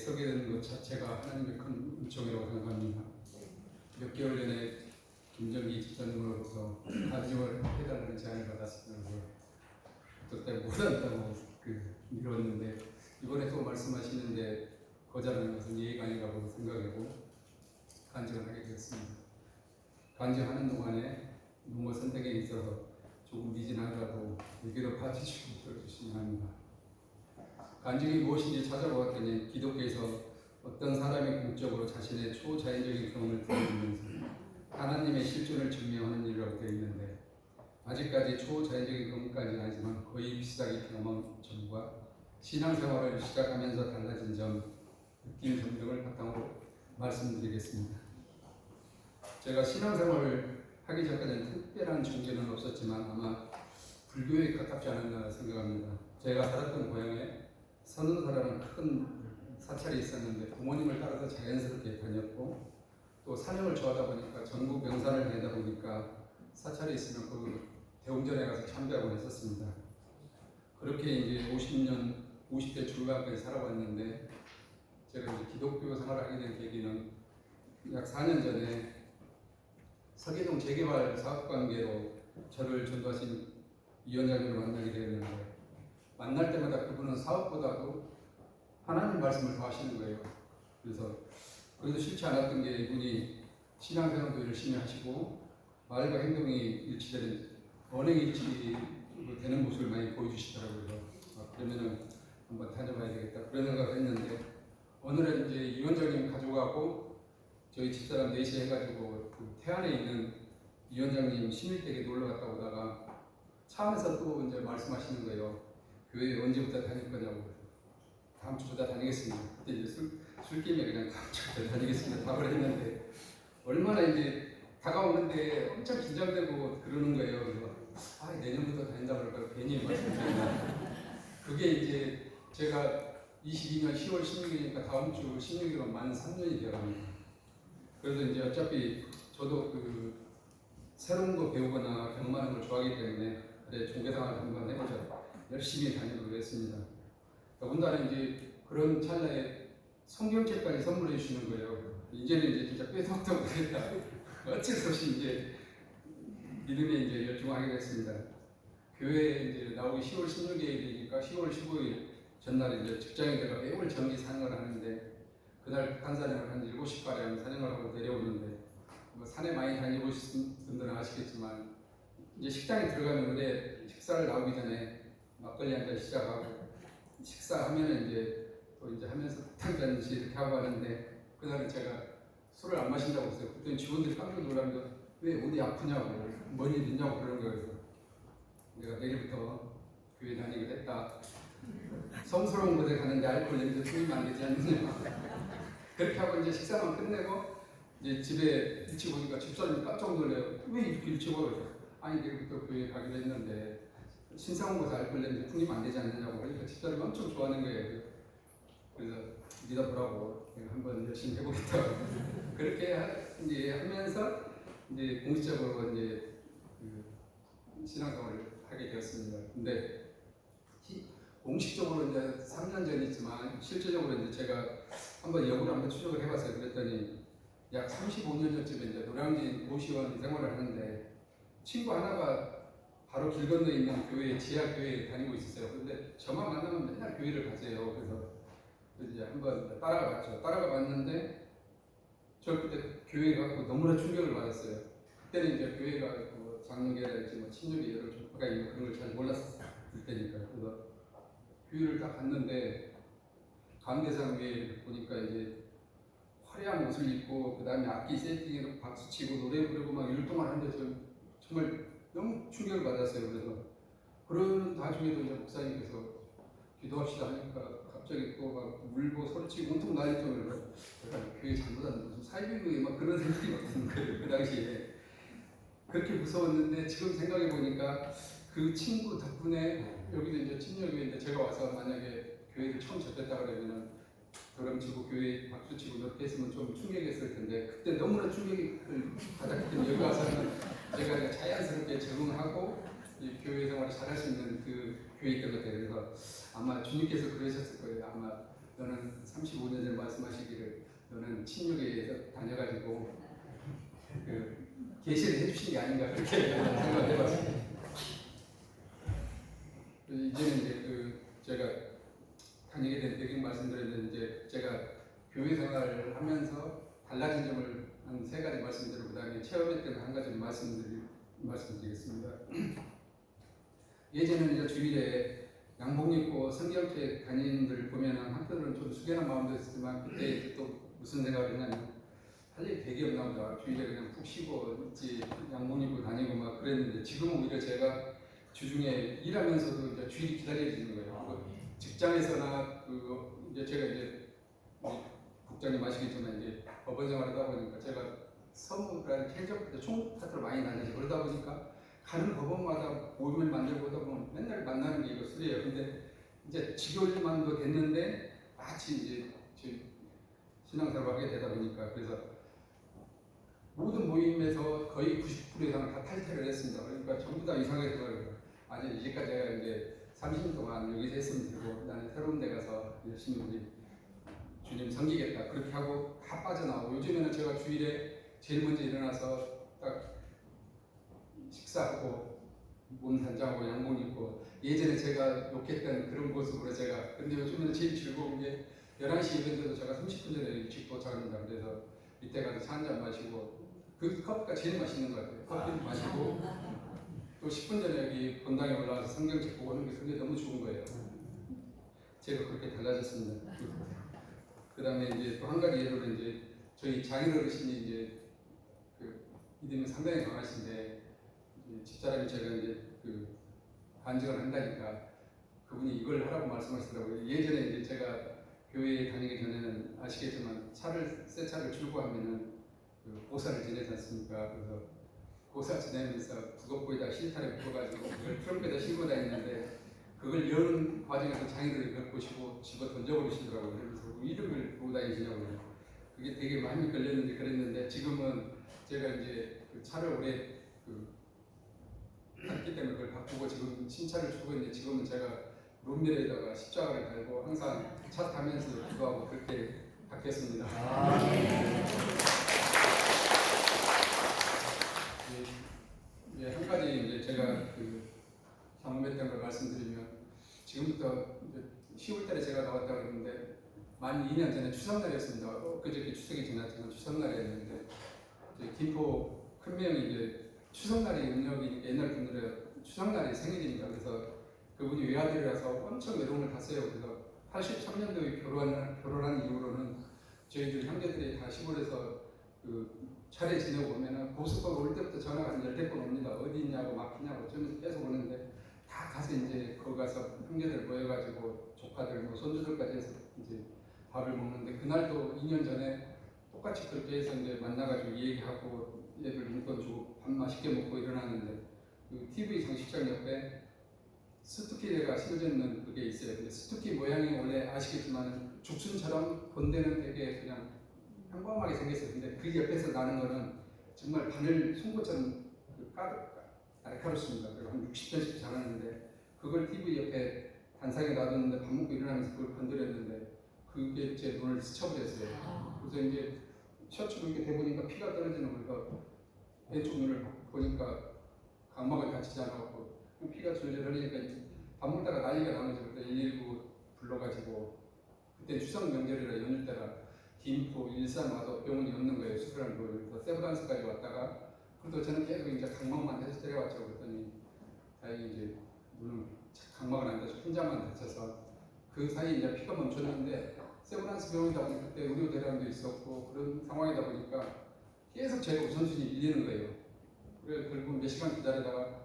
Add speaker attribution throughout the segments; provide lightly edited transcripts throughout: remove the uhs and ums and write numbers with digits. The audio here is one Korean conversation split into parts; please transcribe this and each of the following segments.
Speaker 1: 서게 되는 것 자체가 하나님의 큰 은총이라고 생각합니다. 몇 개월 전에 김정기 집사님으로부터 간증을 해달라는 제안을 받았으면서 그때 못한다고 미뤘는데 이번에 또 말씀하시는데 거절하는 것은 예의가 아니라고 생각하고 간증을 하게 되었습니다. 간증하는 동안에 농어 선택에 있어서 조금 미진하더라도 여기로 봐주시고 들어주시기 바랍니다. 간증이 무엇인지 찾아보았더니 기독교에서 어떤 사람이 공적으로 자신의 초자연적인 경험을 드러내면서 하나님의 실존을 증명하는 일이라고 되어 있는데 아직까지 초자연적인 경험까지는 아니지만 거의 비슷하게 경험한 점과 신앙생활을 시작하면서 달라진 점, 느낀 점 등을 바탕으로 말씀드리겠습니다. 제가 신앙생활을 하기 전까지는 특별한 종교는 없었지만 아마 불교에 가깝지 않았나 생각합니다. 제가 살았던 고향에 선운사라는 큰 사찰이 있었는데 부모님을 따라서 자연스럽게 다녔고 또 사명을 좋아하다 보니까 전국 명산을 다니다 보니까 사찰에 있으면 그 대웅전에 가서 참배하고 했었습니다. 그렇게 이제 50대 중반까지 살아왔는데 제가 이제 기독교 생활을 하게 된 계기는 약 4년 전에 서계동 재개발 사업 관계로 저를 전도하신 위원장님을 만나게 되었는데 만날 때마다 그분은 사업보다도 하나님 말씀을 더 하시는 거예요. 그래도 싫지 않았던 게 이분이 신앙생활도 열심히 하시고 말과 행동이 일치되는 언행 일치되는 모습을 많이 보여주시더라고요. 그러면은 한번 다녀봐야 되겠다 그런 생각을 했는데 오늘은 이제 위원장님 가져가고 저희 집사람 넷이 해가지고 그 태안에 있는 위원장님 신일댁에 놀러 갔다 오다가 차 안에서 또 이제 말씀하시는 거예요. 교회 언제부터 다닐 거냐고. 다음 주부터 다니겠습니다. 그때 이제 술김에 그냥 다음 주부터 다니겠습니다. 답을 했는데 얼마나 이제 다가오는데 엄청 긴장되고 그러는 거예요. 그래서 내년부터 다닌다 그럴까 괜히 말씀드렸는데 그게 이제 제가 22년 10월 16일이니까 다음 주 16일은 만 3년이 되어갑니다. 그래서 이제 어차피 저도 새로운 거 배우거나 경험하는 걸 좋아하기 때문에 그래 종교생활을 한번 해보자 열심히 다니기로 했습니다. 더군다나 이제 그런 찰나에 성경책까지 선물해 주시는 거예요. 이제는 이제 진짜 빼도록도 못하겠다. 어쩔 수 없이 이제 믿음에 이제 열중하게 됐습니다. 교회에 이제 나오기 10월 16일이니까 10월 15일 전날 이제 직장에 들어가 매월 정기 사냥을 하는데 그날 북한사냥을 한 7시가량 사냥을 하고 내려오는데 뭐 산에 많이 다니보신 분들은 아시겠지만 이제 식당에 들어가면 그래 식사를 나오기 전에 막걸리 한 잔 시작하고 식사하면은 이제 또 이제 하면서 폭탄잔치 이렇게 하고 하는데 그날은 제가 술을 안 마신다고 했어요. 그랬더니 직원들이 깜짝 놀라면서 왜 어디 아프냐고 뭔 일 있냐고 그러는 거예요. 내가 내일부터 교회 다니기로 했다. 성스러운 곳에 가는데 알코올 냄새 풍기면 안 되지 않느냐. 그렇게 하고 이제 식사만 끝내고 이제 집에 일찍 오니까 집사님이 깜짝 놀래요. 왜 이렇게 일찍 오죠? 아니 내일부터 교회 가기로 했는데 신사온 곳에 알코올 냄새 풍기면 안 되지 않느냐고 그러니까 집사님이 엄청 좋아하는 거예요. 그래서 믿어보라고 내가 한번 열심히 해보겠다고 그렇게 이제 하면서 이제 공식적으로 이제 신앙생활을 하게 되었습니다. 근데 공식적으로 이제 3년 전이지만 실제적으로 이제 제가 한번 역으로 한번 추적을 해봤어요. 그랬더니 약 35년 전쯤에 이제 노량진 도시원 생활을 하는데 친구 하나가 바로 길 건너에 있는 교회, 지하 교회에 다니고 있었어요. 근데 저만 만나면 맨날 교회를 가세요. 그래서 이제 한번 따라가 봤죠. 따라가 봤는데 저 그때 교회 가고 너무나 충격을 받았어요. 그때는 이제 교회가 장로교회랄지 친유계 여러 종파가 있는 그런 걸 잘 몰랐을 때니까. 그래서 교회를 딱 갔는데 강대상 교회 보니까 이제 화려한 옷을 입고 그 다음에 악기 세팅해서 박수 치고 노래 부르고 막 율동을 하는데 정말 너무 충격을 받았어요. 그래서 그런 나중에도 이제 목사님께서 기도합시다 하니까 갑자기 또 막 울고 소리치고 온통 난리 정도로 약간 교회 잘못 왔는데 무슨 사이비교회 막 그런 생각이 막 드는 거예요. 그 당시에 그렇게 무서웠는데 지금 생각해 보니까 그 친구 덕분에 여기도 이제 친녀교회인데 제가 와서 만약에 교회를 처음 접했다 그러면은 드럼 치고 교회 박수 치고 이렇게 했으면 좀 충격했을 텐데 그때 너무나 충격을 받았기 때문에 여기 와서는 제가 자연스럽게 적응하고 이 교회 생활을 잘할 수 있는 그 교회 있던 것 같아요. 그래서 아마 주님께서 그러셨을 거예요. 아마 너는 35년 전에 말씀하시기를 너는 친육에 다녀가지고 그 계시를 해주신 게 아닌가 그렇게 생각을 해봤습니다. 이제는 이제 그 제가 다니게 된 배경 말씀드렸는데 이제 제가 교회 생활을 하면서 달라진 점을 한 3가지 말씀드리고 그다음에 체험했던 한 가지 말씀드리겠습니다. 예전에는 이제 주일에 양복 입고 성경책 다니는 분들 보면은 한편으로는 좀 숙연한 마음도 있었지만 그때 이제 또 무슨 생각을 했냐면 할 일이 되게 없나 보다. 주일에 그냥 푹 쉬고 있지 양복 입고 다니고 막 그랬는데 지금은 오히려 제가 주중에 일하면서도 이제 주일이 기다려지는 거예요. 직장에서나 그 이제 제가 이제 국장님 아시겠지만 이제 법원 생활을 하다 보니까 제가 서무라는 행정부터 총파트로 많이 다니죠. 그러다 보니까 가는 법원마다 모임을 만들고 하다 보면 맨날 만나는 게 이거 술이에요. 근데 이제 직원만도 됐는데 마치 이제 신앙생활을 하게 되다 보니까 그래서 모든 모임에서 거의 90% 이상 다 탈퇴를 했습니다. 그러니까 전부 다 이상하게 들어요. 아니 이제까지 제가 이제 30년 동안 여기서 했으면 되고 나는 새로운 데 가서 열심히 우리 주님 섬기겠다 그렇게 하고 다 빠져나오고 요즘에는 제가 주일에 제일 먼저 일어나서 딱 식사하고 몸 단장하고 양복 입고 예전에 제가 욕했던 그런 모습으로 제가 근데 요즘에는 제일 즐거운 게 11시 이벤트도 제가 30분 전에 일찍 도착합니다. 그래서 밑에 가서 차 한잔 마시고 그 커피가 제일 맛있는 것 같아요. 커피를 마시고 또 10분 전에 여기 본당에 올라와서 성경책 보고 하는 게 그게 너무 좋은 거예요. 제가 그렇게 달라졌습니다. 그 다음에 이제 또 한 가지 예로는 이제 저희 장인 어르신이 이제 그 믿음이 상당히 강하신데 집사람이 제가 이제 그 간증을 한다니까 그분이 이걸 하라고 말씀하시더라고요. 예전에 이제 제가 교회에 다니기 전에는 아시겠지만 새 차를 출고하면은 그 고사를 지내지 않습니까? 그래서 고사 지내면서 부곡보에다 실타래 묶어가지고 그걸 트렁크에다 싣고 다니는데 그걸 여는 과정에서 장인들이 그걸 보시고 집어 던져버리시더라고요. 그래서 이름을 보고 다니시냐고요. 그게 되게 많이 걸렸는데 그랬는데 지금은 제가 이제 그 차를 오래 탔기 때문에 그걸 바꾸고 지금 신차를 주고 있는데 지금은 제가 룸밀에다가 십자가를 달고 항상 차 타면서 기도하고 그렇게 바뀌었습니다. 한 가지 이제 제가 그 경험했던 걸 말씀드리면 지금부터 이제 10월달에 제가 나왔다 그랬는데 만 2년 전에 추석날이었습니다. 그저께 추석이 지났지만 추석날이었는데 김포 큰명이 이제 추석날이 음력이 옛날 분들의 추석날이 생일입니다. 그래서 그분이 외아들이라서 엄청 외로움을 탔어요. 그래서 83년도에 결혼한 이후로는 저희들 형제들이 다 시골에서 그 차례 지내고 오면은 고속도로 올 때부터 전화가 한 10대 번 옵니다. 어디 있냐고 막히냐고 좀 계속 오는데 다 가서 이제 거기 가서 형제들 모여가지고 조카들 뭐 손주들까지 해서 이제 밥을 먹는데 그날도 2년 전에 똑같이 그렇게 해서 이제 만나가지고 얘기하고 애들 용돈 주고 밥 맛있게 먹고 일어났는데 그 TV 장식장 옆에 스투키가 심어져 있는 그게 있어요. 근데 스투키 모양이 원래 아시겠지만 죽순처럼 본데는 되게 그냥 평범하게 생겼어요. 근데 그 옆에서 나는 거는 정말 바늘 송곳처럼 날카롭습니다. 그리고 한 60cm씩 자랐는데 그걸 TV 옆에 단상에 놔뒀는데 밥 먹고 일어나면서 그걸 건드렸는데 그게 제 눈을 스쳐버렸어요. 그래서 이제 셔츠로 이렇게 대보니까 피가 떨어지는 거예요. 왼쪽 눈을 보니까 각막을 다치지 않았고 피가 줄줄 흘리니까 밥 먹다가 난리가 나는 거죠. 그때 119 불러가지고 그때 추석 명절이라 연휴 때라 김포, 일산 와서 병원이 없는 거예요. 수술하는 거예요. 그래서 세브란스까지 왔다가 그래도 저는 계속 이제 각막만 다시 데려왔죠. 그랬더니 다행히 이제 눈은 각막은 안 다쳐 혼자만 다쳐서 그 사이에 이제 피가 멈췄는데 세브란스 병원이다 보니 그때 의료 대란도 있었고 그런 상황이다 보니까 계속 제가 우선순위 밀리는 거예요. 그래서 결국 몇 시간 기다리다가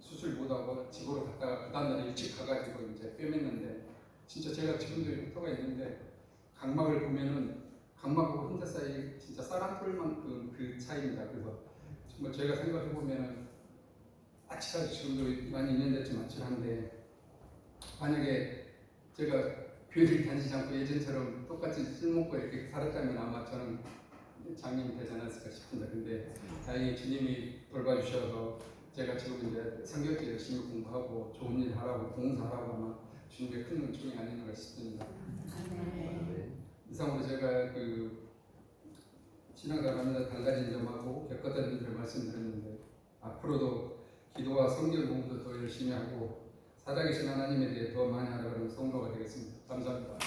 Speaker 1: 수술 못하고 집으로 갔다가 그 다음날 일찍 가가지고 이제 꿰맸는데 진짜 제가 지금도 흉터가 있는데 각막을 보면은 각막하고 흰자 사이 진짜 쌀 한 톨만큼 그 차이입니다. 그래서 정말 제가 생각해 보면은 아직까지 지금도 많이 있는데좀 아찔한데 만약에 제가 교회를 다니지 않고 예전처럼 똑같이 술 먹고 이렇게 살았다면 아마 저는 장님이 되지 않았을까 싶습니다. 근데 다행히 주님이 돌봐주셔서 제가 지금 이제 성경책 열심히 공부하고 좋은 일 하라고 봉사하라고 아마 주님의 큰 은총이 아닌가 싶습니다. 신앙생활하면서 달라진 점하고 겪었던 일들을 말씀드렸는데 앞으로도 기도와 성경 공부도 더 열심히 하고 살아계신 하나님에 대해 더 많이 알아가는 성도가 되겠습니다. 감사합니다.